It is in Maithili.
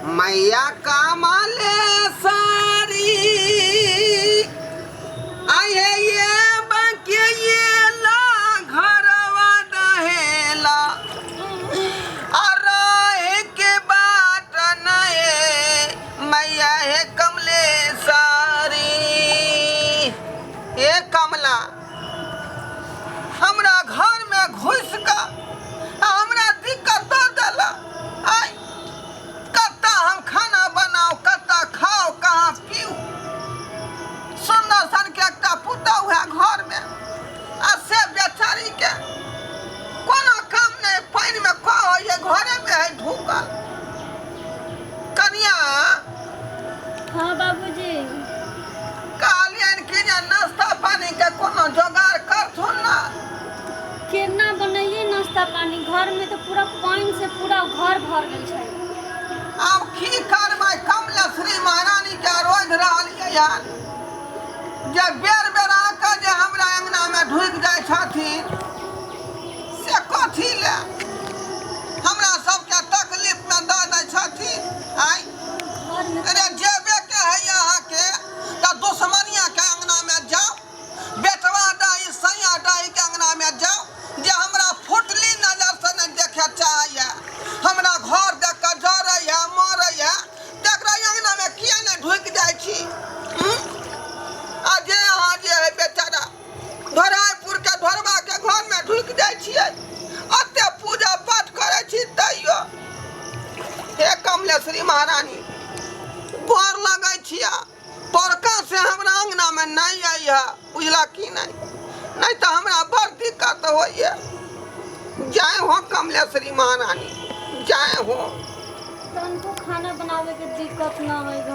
मैया कामले सारी आये ये बाके ये ला घरवा दहेला अरे के बात नए मैया है कमले सारी ए कमला हमरा घर में घुस का हमरा दिक्कत दे देला आई कत्ता हम खाना बनाओ कत्ता खाओ कहाँ पीऊ सुंदर सन के एकटा पुतौ है घर में आ से बेचारी के कोनो काम नहीं पानी में कहो ये घरे में है ढूकल कनिया हाँ बाबूजी कहलियन कि जे नाश्ता पानी के कोनो जोगाड़ कर थुन ना केना बनैये नाश्ता पानी घर में तो पूरा पानी से पूरा घर भर गेल छै अब की करबै कमलेश्वरी महारानी के रोज रहलियै यार जे बेर बेर आके जे हमरा अंगना में ढुक जाय छथिन से कथी ले हमरा सबके तकलीफ में दऽ दै छथिन आई घर में अरे जेबे के है यहाँ के तो दुश्मनिया के अंगना में जाओ बेटवा डाई सैया डाई के अंगना में जाओ जे हमरा फुटली नजर से नहीं देखे चाहिए हमरा घर देख के जरैया मरैया तकरा अंगना में किया नहीं ढुक जाय छी आ जे अहाँ जे है बेचारा धराइपुर के धरवा के घर में ढुक जाय छियै अते पूजा पाठ करे छी तैयो हे कमलेश्वरी महारानी गोर लगै छिया परका से हमरा अंगना में नहीं आई है बुझला की नहीं तो हमरा बड़ दिक्कत होइए जय हो कमलेश्वरी महारानी जय हो तनको खाना बनावे के दिक्कत ना है।